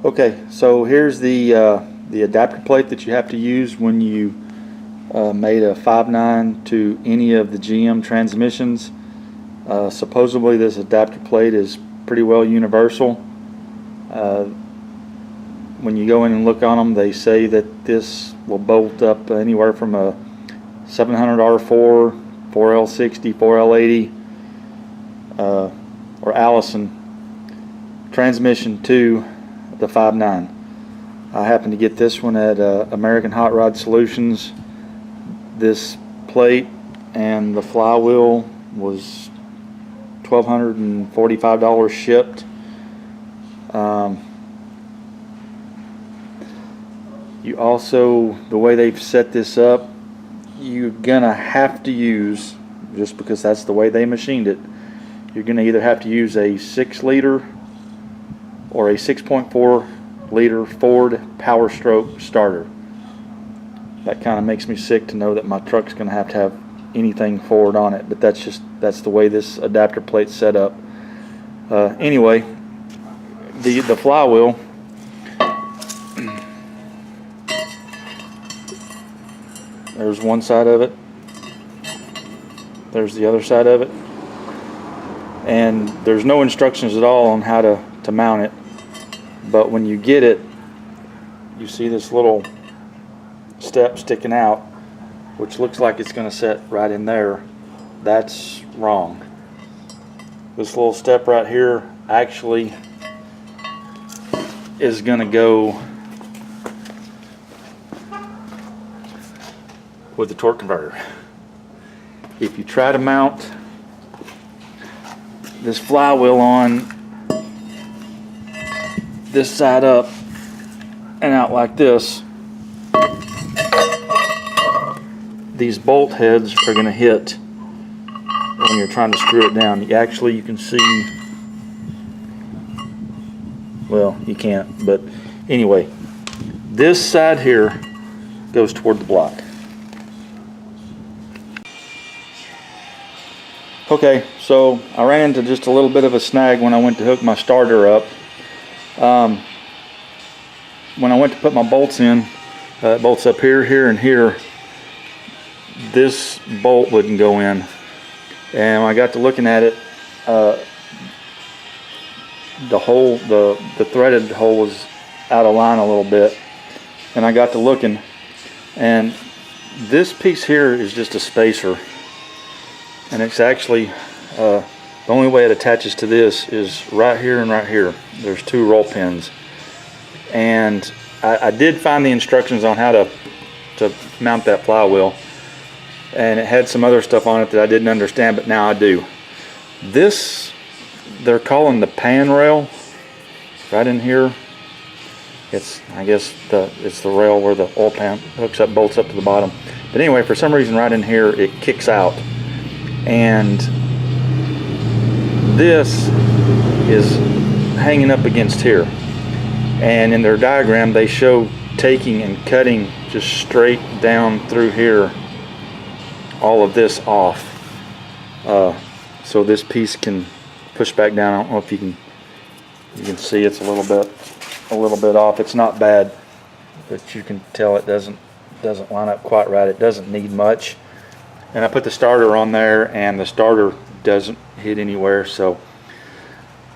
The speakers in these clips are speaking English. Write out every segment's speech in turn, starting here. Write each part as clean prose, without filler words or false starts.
Okay, so here's the adapter plate that you have to use when you made a 5.9 to any of the GM transmissions. Supposedly this adapter plate is pretty well universal. When you go in and look on them, they say that this will bolt up anywhere from a 700R4, 4L60, 4L80, or Allison transmission to the 5.9. I happened to get this one at American Hot Rod Solutions. This plate and the flywheel was $1,245 shipped. You also, the way they've set this up, you're gonna have to use, just because that's the way they machined it, you're gonna either have to use a 6-liter or a 6.4 liter Ford Power Stroke starter. That kind of makes me sick to know that my truck's going to have anything Ford on it, but that's the way this adapter plate's set up. Anyway, the flywheel, there's one side of it, there's the other side of it, and there's no instructions at all on how to mount it. But when you get it, you see this little step sticking out, which looks like it's going to set right in there. That's wrong. This little step right here actually is going to go with the torque converter. If you try to mount this flywheel on this side up and out like this, these bolt heads are going to hit when you're trying to screw it down. You can see, well, you can't, but anyway, this side here goes toward the block. Okay, so I ran into just a little bit of a snag when I went to hook my starter up. When I went to put my bolts in, bolts up here, here, and here, this bolt wouldn't go in. And when I got to looking at it, the hole, the threaded hole was out of line a little bit. And I got to looking, and this piece here is just a spacer. And it's actually, the only way it attaches to this is right here and right here. There's 2 roll pins. And I did find the instructions on how to mount that flywheel, and it had some other stuff on it that I didn't understand, but now I do. This, they're calling the pan rail right in here. It's, I guess, it's the rail where the oil pan hooks up, bolts up to the bottom. But anyway, for some reason right in here it kicks out, and this is hanging up against here. And in their diagram they show taking and cutting just straight down through here all of this off, so this piece can push back down. I don't know if you can see it's a little bit off. It's not bad, but you can tell it doesn't line up quite right. It doesn't need much. And I put the starter on there, and the starter doesn't hit anywhere. So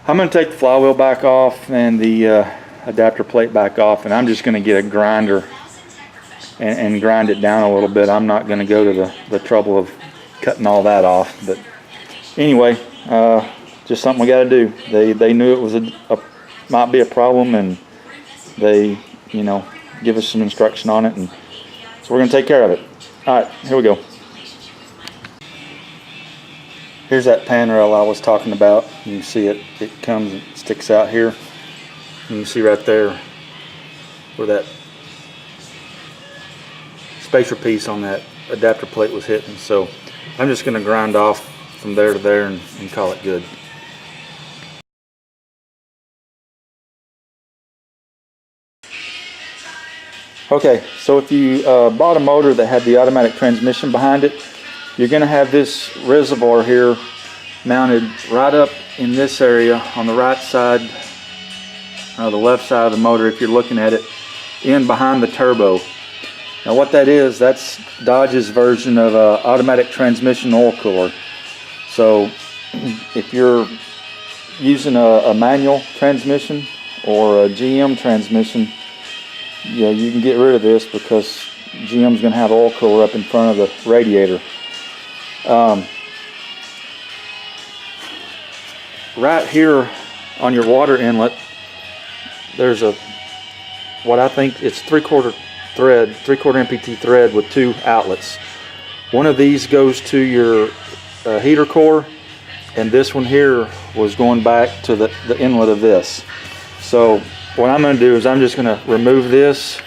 I'm going to take the flywheel back off and the adapter plate back off, and I'm just going to get a grinder and grind it down a little bit. I'm not going to go to the trouble of cutting all that off. But anyway, just something we got to do. They knew it was might be a problem, and they, you know, give us some instruction on it, and so we're going to take care of it. All right, here we go. Here's that pan rail I was talking about. You can see it comes and sticks out here. You can see right there where that spacer piece on that adapter plate was hitting. So I'm just going to grind off from there to there and call it good. Okay, so if you bought a motor that had the automatic transmission behind it, you're going to have this reservoir here mounted right up in this area on the right side the left side of the motor if you're looking at it, in behind the turbo. Now what that is, that's Dodge's version of a automatic transmission oil cooler. So if you're using a manual transmission or a GM transmission, yeah, you can get rid of this because GM's going to have oil cooler up in front of the radiator. Right here on your water inlet, there's a, what I think it's 3/4 MPT thread with 2 outlets. One of these goes to your heater core, and this one here was going back to the inlet of this. So what I'm going to do is I'm just going to remove this,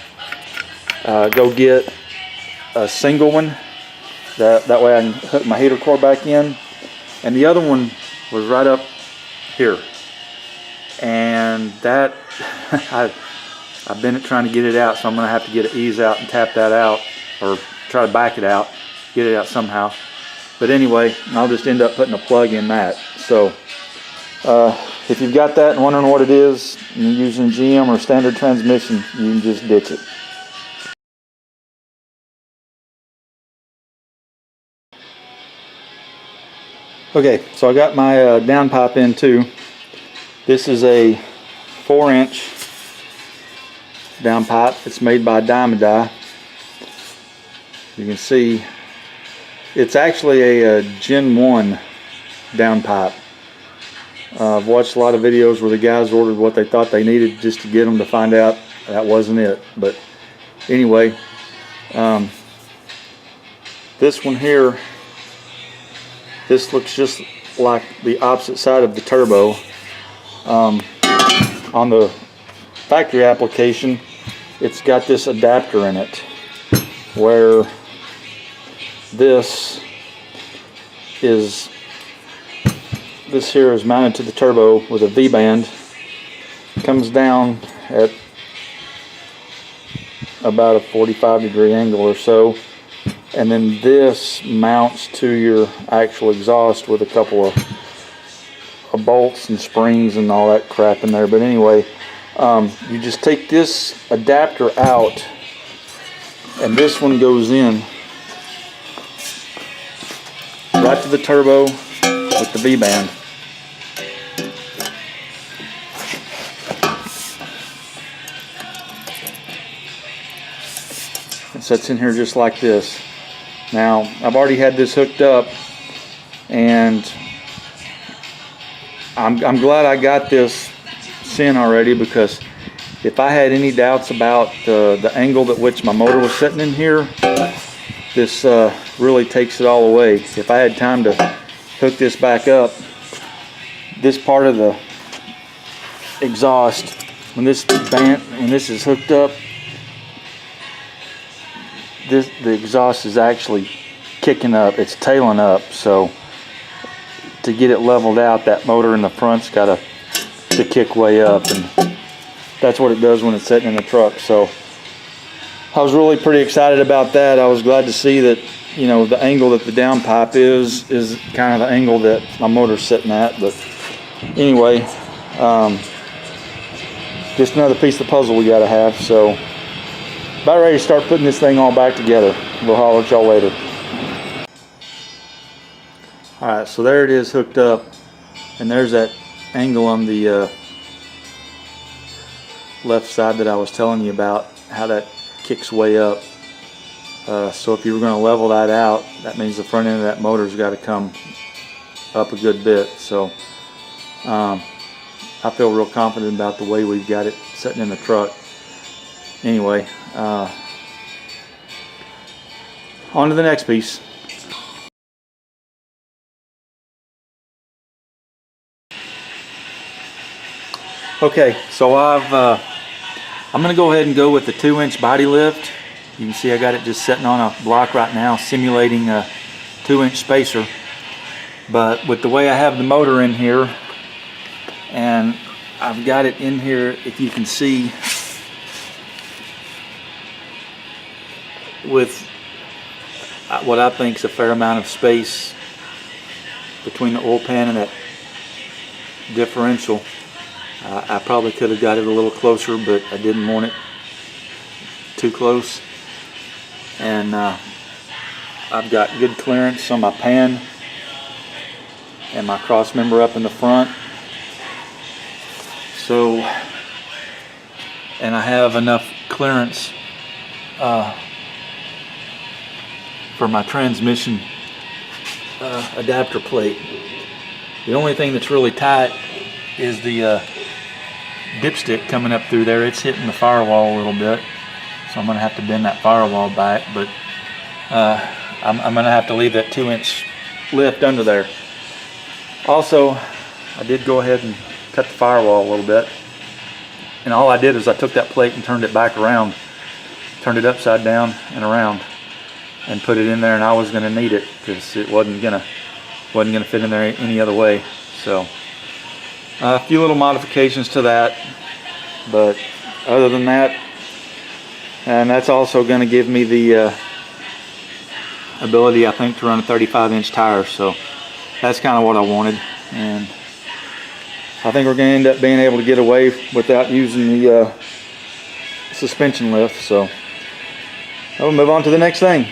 go get a single one, that way I can hook my heater core back in, and the other one was right up here, and that I've been trying to get it out, so I'm going to have to get an ease out and tap that out, or try to back it out, get it out somehow. But anyway, I'll just end up putting a plug in that. So if you've got that and wondering what it is, and you're using GM or standard transmission, you can just ditch it. Okay, so I got my downpipe in too. This is a 4-inch downpipe. It's made by Diamond. You can see it's actually a Gen 1 downpipe. I've watched a lot of videos where the guys ordered what they thought they needed just to get them, to find out that wasn't it. But anyway, this one here, this looks just like the opposite side of the turbo. On the factory application, it's got this adapter in it, where this here is mounted to the turbo with a V-band. Comes down at about a 45-degree angle or so, and then this mounts to your actual exhaust with a couple of bolts and springs and all that crap in there. But anyway, you just take this adapter out, and this one goes in right to the turbo with the V-band. It sits in here just like this. Now, I've already had this hooked up, and I'm glad I got this in already, because if I had any doubts about the angle at which my motor was sitting in here, this really takes it all away. If I had time to hook this back up, this part of the exhaust, when this is hooked up, the exhaust is actually kicking up, it's tailing up. So to get it leveled out, that motor in the front's got to kick way up, and that's what it does when it's sitting in the truck. So I was really pretty excited about that. I was glad to see that, you know, the angle that the downpipe is kind of the angle that my motor's sitting at. But anyway, just another piece of the puzzle we got to have. So about ready to start putting this thing all back together. We'll holler at y'all later. Alright, so there it is hooked up, and there's that angle on the left side that I was telling you about, how that kicks way up. So if you were going to level that out, that means the front end of that motor's got to come up a good bit. So I feel real confident about the way we've got it sitting in the truck. Anyway, on to the next piece. Okay, so I'm going to go ahead and go with the 2-inch body lift. You can see I got it just sitting on a block right now, simulating a 2-inch spacer. But with the way I have the motor in here, and I've got it in here, if you can see, with what I think is a fair amount of space between the oil pan and that differential. I probably could have got it a little closer, but I didn't want it too close. And I've got good clearance on my pan and my cross member up in the front. So, and I have enough clearance for my transmission adapter plate. The only thing that's really tight is the dipstick coming up through there. It's hitting the firewall a little bit, so I'm going to have to bend that firewall back, but I'm going to have to leave that 2-inch lift under there. Also, I did go ahead and cut the firewall a little bit, and all I did is I took that plate and turned it back around, turned it upside down and around, and put it in there, and I was going to need it because it wasn't gonna fit in there any other way. So a few little modifications to that, but other than that, and that's also going to give me the ability, I think, to run a 35-inch tire. So that's kind of what I wanted, and I think we're going to end up being able to get away without using the suspension lift. So I'll move on to the next thing.